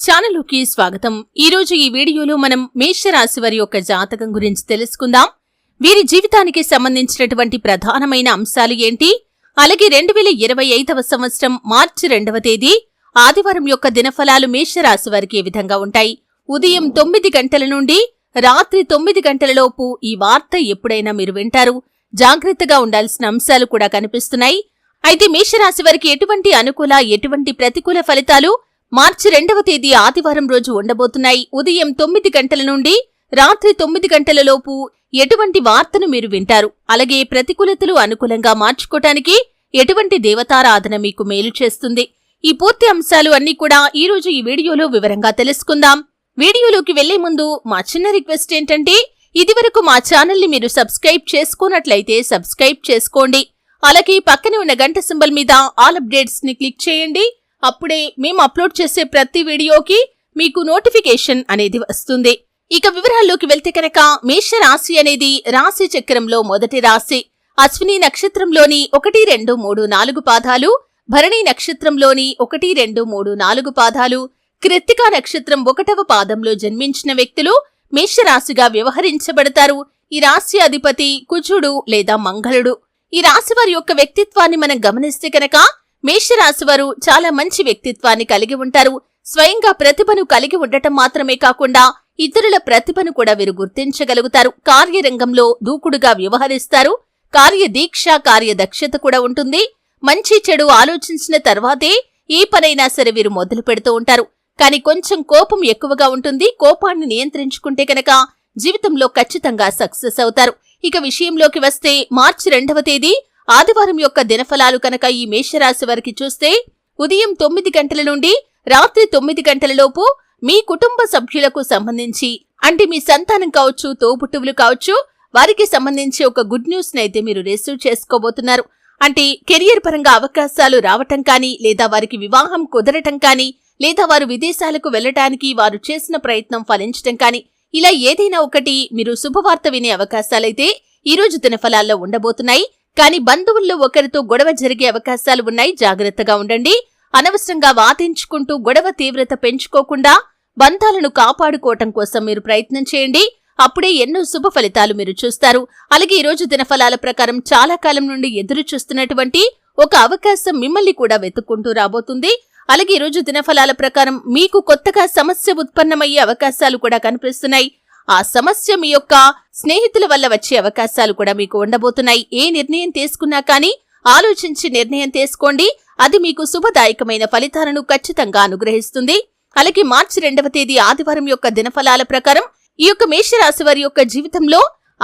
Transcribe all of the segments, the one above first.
ఛానలుకి స్వాగతం. ఈ రోజు ఈ వీడియోలో మనం మేషరాశి వారి యొక్క జాతకం గురించి తెలుసుకుందాం. వీరి జీవితానికి సంబంధించినటువంటి ప్రధానమైన అంశాలు ఏంటి, అలాగే 2025వ సంవత్సరం మార్చి 2వ తేదీ ఆదివారం యొక్క దినఫలాలు మేషరాశి వారికి ఏ విధంగా ఉంటాయి, ఉదయం 9 గంటల నుండి రాత్రి 9 గంటలలోపు ఈ వార్త ఎప్పుడైనా మీరు వింటారు. జాగ్రత్తగా ఉండాల్సిన అంశాలు కూడా కనిపిస్తున్నాయి. అయితే మేషరాశి వారికి ఎటువంటి అనుకూల ఎటువంటి ప్రతికూల ఫలితాలు మార్చి 2వ తేదీ ఆదివారం రోజు ఉండబోతున్నాయి. ఉదయం 9 గంటల నుండి రాత్రి 9 గంటలలోపు ఎటువంటి వార్తను మీరు వింటారు, అలాగే ప్రతికూలతలు అనుకూలంగా మార్చుకోవటానికి ఎటువంటి దేవతారాధన మీకు మేలు చేస్తుంది. ఈ పూర్తి అంశాలు అన్నీ కూడా ఈ రోజు ఈ వీడియోలో వివరంగా తెలుసుకుందాం. వీడియోలోకి వెళ్లే ముందు మా చిన్న రిక్వెస్ట్ ఏంటంటే, ఇదివరకు మా ఛానల్ని మీరు సబ్స్క్రైబ్ చేసుకున్నట్లయితే సబ్స్క్రైబ్ చేసుకోండి. అలాగే పక్కనే ఉన్న గంట సింబల్ మీద ఆల్ అప్డేట్స్ ని క్లిక్ చేయండి. అప్పుడే మేము అప్లోడ్ చేసే ప్రతి వీడియోకి మీకు నోటిఫికేషన్ అనేది వస్తుంది. ఇక వివరాల్లోకి వెళ్తే కనుక, మేషరాశి అనేది రాశి చక్రంలో మొదటి రాశి. అశ్విని నక్షత్రంలోని 1, 2, 3, 4 పాదాలు, భరణి నక్షత్రంలోని 1, 2, 3, 4 పాదాలు, కృత్తికా నక్షత్రం 1వ పాదంలో జన్మించిన వ్యక్తులు మేషరాశిగా వ్యవహరించబడతారు. ఈ రాశి అధిపతి కుజుడు లేదా మంగళుడు. ఈ రాశి వారి యొక్క వ్యక్తిత్వాన్ని మనం గమనిస్తే కనుక, మేషరాశి వారు చాలా మంచి వ్యక్తిత్వాన్ని కలిగి ఉంటారు. స్వయంగా ప్రతిభను కలిగి ఉండటం మాత్రమే కాకుండా ఇతరుల ప్రతిభను కూడా వీరు గుర్తించగలుగుతారు. కార్యరంగంలో దూకుడుగా వ్యవహరిస్తారు. కార్యదీక్ష కార్యదక్షత కూడా ఉంటుంది. మంచి చెడు ఆలోచించిన తర్వాతే ఏ పనైనా సరే వీరు మొదలు పెడుతూ ఉంటారు. కానీ కొంచెం కోపం ఎక్కువగా ఉంటుంది. కోపాన్ని నియంత్రించుకుంటే కనుక జీవితంలో ఖచ్చితంగా సక్సెస్ అవుతారు. ఇక విషయంలోకి వస్తే, మార్చి 2వ తేదీ ఆదివారం యొక్క దినఫలాలు కనుక ఈ మేషరాశి వారికి చూస్తే, ఉదయం 9 గంటల నుండి రాత్రి 9 గంటలలోపు మీ కుటుంబ సభ్యులకు సంబంధించి, అంటే మీ సంతానం కావచ్చు, తోబుట్టువులు కావచ్చు, వారికి సంబంధించి ఒక గుడ్ న్యూస్ నైతే మీరు రిసీవ్ చేసుకోబోతున్నారు. అంటే కెరియర్ పరంగా అవకాశాలు రావటం కానీ, లేదా వారికి వివాహం కుదరటం కానీ, లేదా వారు విదేశాలకు వెళ్లటానికి వారు చేసిన ప్రయత్నం ఫలించటం కానీ, ఇలా ఏదైనా ఒకటి మీరు శుభవార్త వినే అవకాశాలైతే ఈ రోజు దినఫలాల్లో ఉండబోతున్నాయి. కానీ బంధువుల్లో ఒకరితో గొడవ జరిగే అవకాశాలు ఉన్నాయి. జాగ్రత్తగా ఉండండి. అనవసరంగా వాదించుకుంటూ గొడవ తీవ్రత పెంచుకోకుండా బంధాలను కాపాడుకోవటం కోసం మీరు ప్రయత్నం చేయండి. అప్పుడే ఎన్నో శుభ ఫలితాలు మీరు చూస్తారు. అలాగే ఈ రోజు దినఫలాల ప్రకారం చాలా కాలం నుండి ఎదురు చూస్తున్నటువంటి ఒక అవకాశం మిమ్మల్ని కూడా వెతుక్కుంటూ రాబోతుంది. అలాగే ఈ రోజు దినఫలాల ప్రకారం మీకు కొత్తగా సమస్య ఉత్పన్నమయ్యే అవకాశాలు కూడా కనిపిస్తున్నాయి. ఆ సమస్య మీ యొక్క స్నేహితుల వల్ల వచ్చే అవకాశాలు కూడా మీకు ఉండబోతున్నాయి. ఏ నిర్ణయం తీసుకున్నా కానీ ఆలోచించి నిర్ణయం తీసుకోండి. అది మీకు శుభదాయకమైన ఫలితాలను ఖచ్చితంగా అనుగ్రహిస్తుంది. అలాగే మార్చి 2వ తేదీ ఆదివారం యొక్క దినఫలాల ప్రకారం ఈ యొక్క మేషరాశి వారి యొక్క జీవితంలో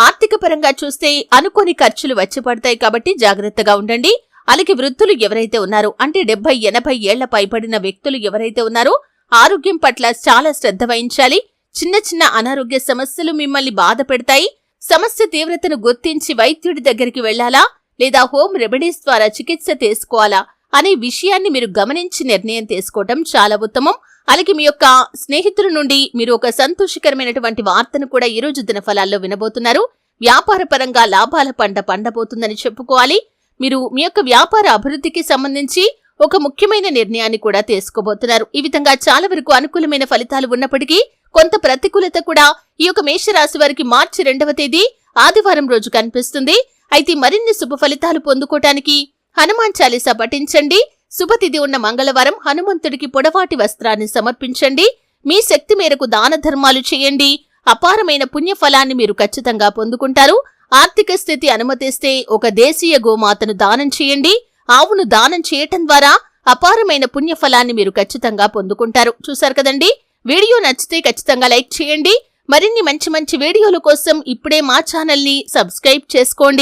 ఆర్థిక పరంగా చూస్తే అనుకోని ఖర్చులు వచ్చి పడతాయి. కాబట్టి జాగ్రత్తగా ఉండండి. అలాగే వృద్ధులు ఎవరైతే ఉన్నారో, అంటే 70-80 ఏళ్ల పైబడిన వ్యక్తులు ఎవరైతే ఉన్నారో, ఆరోగ్యం పట్ల చాలా శ్రద్ధ వహించాలి. చిన్న చిన్న అనారోగ్య సమస్యలు మిమ్మల్ని బాధ పెడతాయి. సమస్య తీవ్రతను గుర్తించి వైద్యుడి దగ్గరికి వెళ్లాలా, లేదా హోమ్ రెమెడీస్ ద్వారా చికిత్స తీసుకోవాలా అనే విషయాన్ని మీరు గమనించి నిర్ణయం తీసుకోవటం చాలా ఉత్తమం. అలాగే మీ యొక్క స్నేహితుల నుండి మీరు ఒక సంతోషకరమైనటువంటి వార్తను కూడా ఈ రోజు దినఫలాల్లో వినబోతున్నారు. వ్యాపార పరంగా లాభాల పంట పండబోతుందని చెప్పుకోవాలి. మీరు మీ యొక్క వ్యాపార అభివృద్ధికి సంబంధించి ఒక ముఖ్యమైన నిర్ణయాన్ని కూడా తీసుకోబోతున్నారు. ఈ విధంగా చాలా వరకు అనుకూలమైన ఫలితాలు ఉన్నప్పటికీ కొంత ప్రతికూలత కూడా ఈ యొక్క మేషరాశి వారికి మార్చి 2వ తేదీ ఆదివారం రోజు కనిపిస్తుంది. అయితే మరిన్ని శుభ ఫలితాలు పొందుకోవటానికి హనుమాన్ చాలీసా పఠించండి. శుభతిథి ఉన్న మంగళవారం హనుమంతుడికి పొడవాటి వస్త్రాన్ని సమర్పించండి. మీ శక్తి మేరకు దాన ధర్మాలు చేయండి. అపారమైన పుణ్యఫలాన్ని మీరు ఖచ్చితంగా పొందుకుంటారు. ఆర్థిక స్థితి అనుమతిస్తే ఒక దేశీయ గోమాతను దానం చేయండి. ఆవును దానం చేయటం ద్వారా అపారమైన పుణ్యఫలాన్ని మీరు ఖచ్చితంగా పొందుకుంటారు. చూశారు కదండి. వీడియో నచ్చితే ఖచ్చితంగా లైక్ చేయండి. మరిన్ని మంచి మంచి వీడియోల కోసం ఇప్పుడే మా ఛానల్ని సబ్స్క్రైబ్ చేసుకోండి.